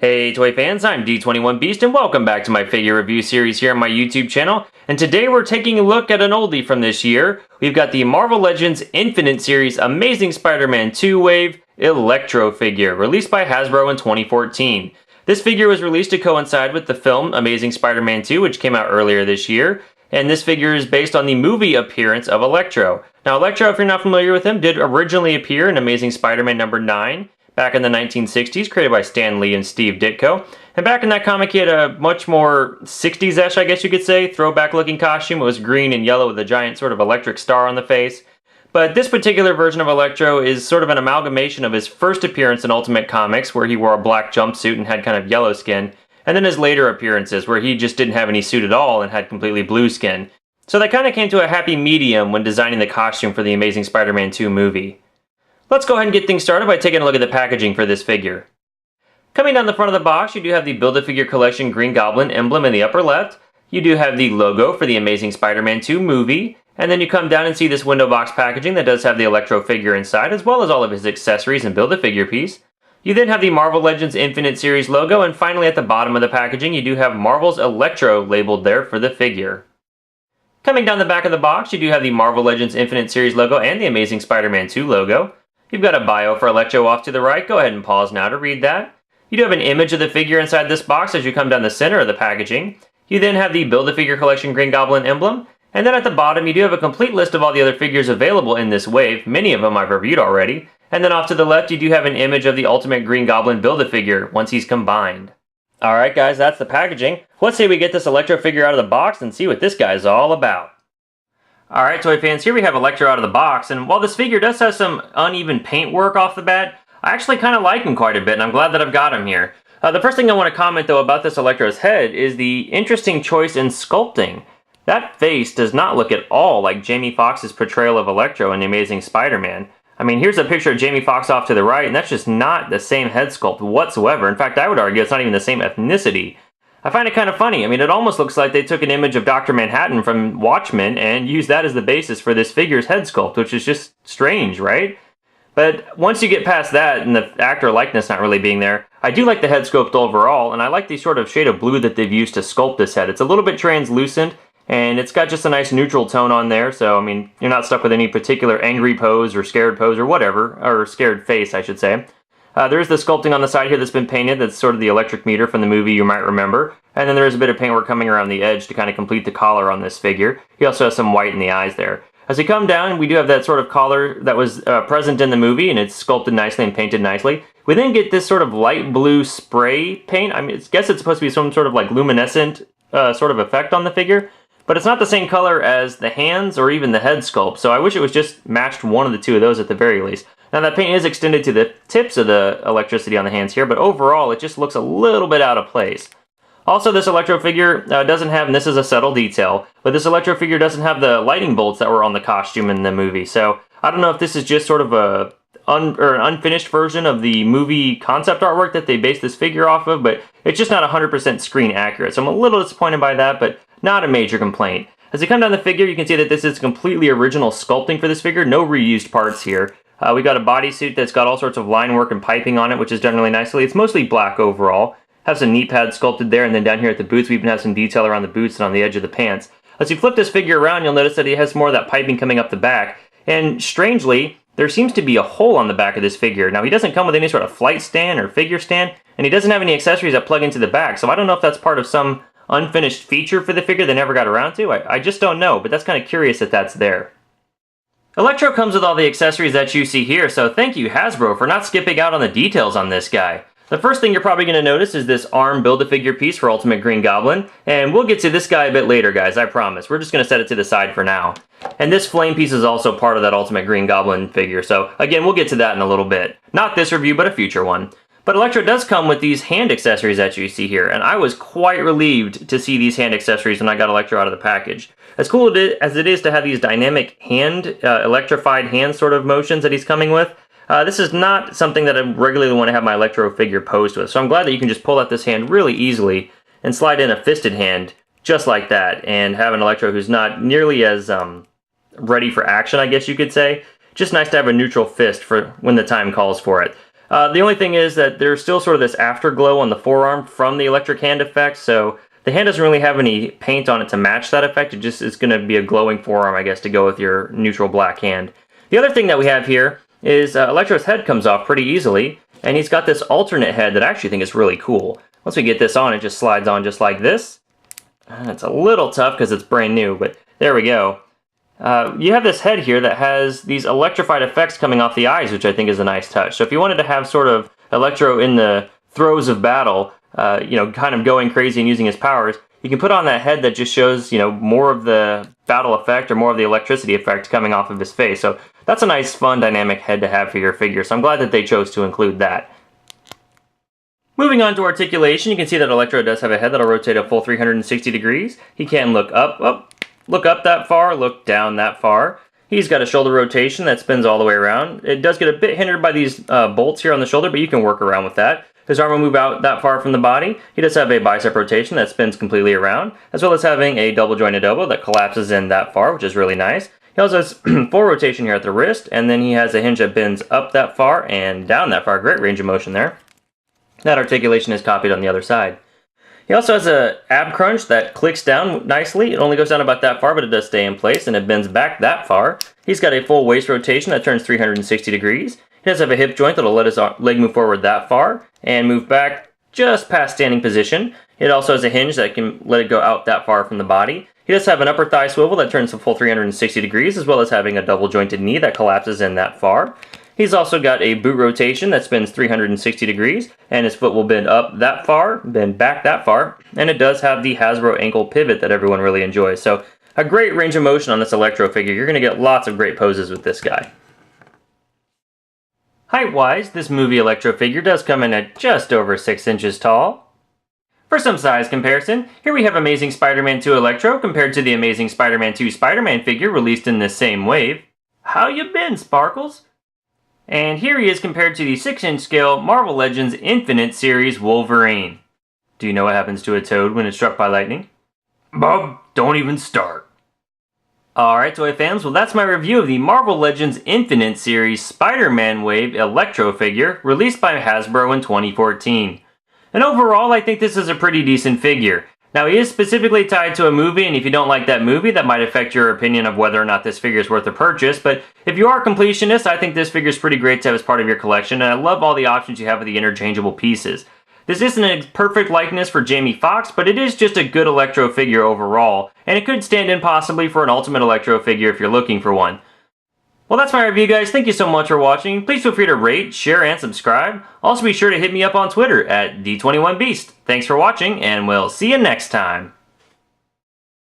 Hey toy fans, I'm D21Beast and welcome back to my figure review series here on my YouTube channel. And today we're taking a look at an oldie from this year. We've got the Marvel Legends Infinite Series Amazing Spider-Man 2 Wave Electro figure, released by Hasbro in 2014. This figure was released to coincide with the film Amazing Spider-Man 2, which came out earlier this year. And this figure is based on the movie appearance of Electro. Now Electro, if you're not familiar with him, did originally appear in Amazing Spider-Man number 9. Back in the 1960s, created by Stan Lee and Steve Ditko. And back in that comic, he had a much more 60s-ish, I guess you could say, throwback-looking costume. It was green and yellow with a giant sort of electric star on the face. But this particular version of Electro is sort of an amalgamation of his first appearance in Ultimate Comics, where he wore a black jumpsuit and had kind of yellow skin, and then his later appearances, where he just didn't have any suit at all and had completely blue skin. So they kind of came to a happy medium when designing the costume for the Amazing Spider-Man 2 movie. Let's go ahead and get things started by taking a look at the packaging for this figure. Coming down the front of the box, you do have the Build-A-Figure Collection Green Goblin emblem in the upper left. You do have the logo for the Amazing Spider-Man 2 movie. And then you come down and see this window box packaging that does have the Electro figure inside, as well as all of his accessories and Build-A-Figure piece. You then have the Marvel Legends Infinite Series logo, and finally at the bottom of the packaging, you do have Marvel's Electro labeled there for the figure. Coming down the back of the box, you do have the Marvel Legends Infinite Series logo and the Amazing Spider-Man 2 logo. You've got a bio for Electro off to the right. Go ahead and pause now to read that. You do have an image of the figure inside this box as you come down the center of the packaging. You then have the Build-A-Figure Collection Green Goblin emblem. And then at the bottom, you do have a complete list of all the other figures available in this wave. Many of them I've reviewed already. And then off to the left, you do have an image of the Ultimate Green Goblin Build-A-Figure once he's combined. Alright guys, that's the packaging. Let's say we get this Electro figure out of the box and see what this guy's all about. Alright toy fans, here we have Electro out of the box, and while this figure does have some uneven paintwork off the bat, I actually kind of like him quite a bit, and I'm glad that I've got him here. The first thing I want to comment though about this Electro's head is the interesting choice in sculpting. That face does not look at all like Jamie Foxx's portrayal of Electro in The Amazing Spider-Man. I mean, here's a picture of Jamie Foxx off to the right, and that's just not the same head sculpt whatsoever. In fact, I would argue it's not even the same ethnicity. I find it kind of funny. I mean, it almost looks like they took an image of Dr. Manhattan from Watchmen and used that as the basis for this figure's head sculpt, which is just strange, right? But once you get past that and the actor likeness not really being there, I do like the head sculpt overall, and I like the sort of shade of blue that they've used to sculpt this head. It's a little bit translucent, and it's got just a nice neutral tone on there, so, I mean, you're not stuck with any particular angry pose or scared pose or whatever, or scared face, I should say. There's the sculpting on the side here that's been painted. That's sort of the electric meter from the movie you might remember. And then there's a bit of paintwork coming around the edge to kind of complete the collar on this figure. He also has some white in the eyes there. As we come down, we do have that sort of collar that was present in the movie, and it's sculpted nicely and painted nicely. We then get this sort of light blue spray paint. I mean, I guess it's supposed to be some sort of like luminescent sort of effect on the figure. But it's not the same color as the hands or even the head sculpt, so I wish it was just matched one of the two of those at the very least. Now that paint is extended to the tips of the electricity on the hands here, but overall it just looks a little bit out of place. Also, this Electro figure doesn't have, and this is a subtle detail, but this Electro figure doesn't have the lightning bolts that were on the costume in the movie, so I don't know if this is just sort of an unfinished version of the movie concept artwork that they based this figure off of, but it's just not 100% screen accurate, so I'm a little disappointed by that, but not a major complaint. As you come down the figure, you can see that this is completely original sculpting for this figure, no reused parts here. We got a bodysuit that's got all sorts of line work and piping on it, which is done really nicely. It's mostly black overall. Has some knee pads sculpted there, and then down here at the boots, we even have some detail around the boots and on the edge of the pants. As you flip this figure around, you'll notice that it has more of that piping coming up the back. And strangely, there seems to be a hole on the back of this figure. Now, he doesn't come with any sort of flight stand or figure stand, and he doesn't have any accessories that plug into the back. So I don't know if that's part of some unfinished feature for the figure they never got around to. I just don't know, but that's kind of curious that that's there. Electro comes with all the accessories that you see here, so thank you Hasbro for not skipping out on the details on this guy. The first thing you're probably going to notice is this arm Build-A-Figure piece for Ultimate Green Goblin, and we'll get to this guy a bit later guys, I promise. We're just going to set it to the side for now. And this flame piece is also part of that Ultimate Green Goblin figure, so again, we'll get to that in a little bit. Not this review, but a future one. But Electro does come with these hand accessories that you see here, and I was quite relieved to see these hand accessories when I got Electro out of the package. As cool as it is to have these dynamic hand, electrified hand sort of motions that he's coming with, this is not something that I regularly want to have my Electro figure posed with. So I'm glad that you can just pull out this hand really easily and slide in a fisted hand just like that, and have an Electro who's not nearly as ready for action, I guess you could say. Just nice to have a neutral fist for when the time calls for it. The only thing is that there's still sort of this afterglow on the forearm from the electric hand effect, so the hand doesn't really have any paint on it to match that effect. It just is going to be a glowing forearm, I guess, to go with your neutral black hand. The other thing that we have here is Electro's head comes off pretty easily, and he's got this alternate head that I actually think is really cool. Once we get this on, it just slides on just like this. It's a little tough because it's brand new, but there we go. You have this head here that has these electrified effects coming off the eyes, which I think is a nice touch. So if you wanted to have sort of Electro in the throes of battle, you know, kind of going crazy and using his powers, you can put on that head that just shows, you know, more of the battle effect or more of the electricity effect coming off of his face. So that's a nice, fun, dynamic head to have for your figure. So I'm glad that they chose to include that. Moving on to articulation, you can see that Electro does have a head that'll rotate a full 360 degrees. He can look up that far, look down that far. He's got a shoulder rotation that spins all the way around. It does get a bit hindered by these bolts here on the shoulder, but you can work around with that. His arm will move out that far from the body. He does have a bicep rotation that spins completely around, as well as having a double jointed elbow that collapses in that far, which is really nice. He also has full rotation here at the wrist, and then he has a hinge that bends up that far and down that far. Great range of motion there. That articulation is copied on the other side. He also has an ab crunch that clicks down nicely. It only goes down about that far, but it does stay in place, and it bends back that far. He's got a full waist rotation that turns 360 degrees. He does have a hip joint that'll let his leg move forward that far and move back just past standing position. It also has a hinge that can let it go out that far from the body. He does have an upper thigh swivel that turns a full 360 degrees, as well as having a double jointed knee that collapses in that far. He's also got a boot rotation that spins 360 degrees, and his foot will bend up that far, bend back that far, and it does have the Hasbro ankle pivot that everyone really enjoys. So a great range of motion on this Electro figure. You're going to get lots of great poses with this guy. Height-wise, this movie Electro figure does come in at just over 6 inches tall. For some size comparison, here we have Amazing Spider-Man 2 Electro compared to the Amazing Spider-Man 2 Spider-Man figure released in this same wave. How you been, Sparkles? And here he is compared to the 6-inch scale Marvel Legends Infinite series Wolverine. Do you know what happens to a toad when it's struck by lightning? Bob, don't even start. Alright, toy fans, well that's my review of the Marvel Legends Infinite series Spider-Man Wave Electro figure released by Hasbro in 2014. And overall, I think this is a pretty decent figure. Now, he is specifically tied to a movie, and if you don't like that movie, that might affect your opinion of whether or not this figure is worth a purchase, but if you are a completionist, I think this figure is pretty great to have as part of your collection, and I love all the options you have with the interchangeable pieces. This isn't a perfect likeness for Jamie Foxx, but it is just a good Electro figure overall, and it could stand in possibly for an Ultimate Electro figure if you're looking for one. Well, that's my review, guys. Thank you so much for watching. Please feel free to rate, share, and subscribe. Also, be sure to hit me up on Twitter at D21Beast. Thanks for watching, and we'll see you next time.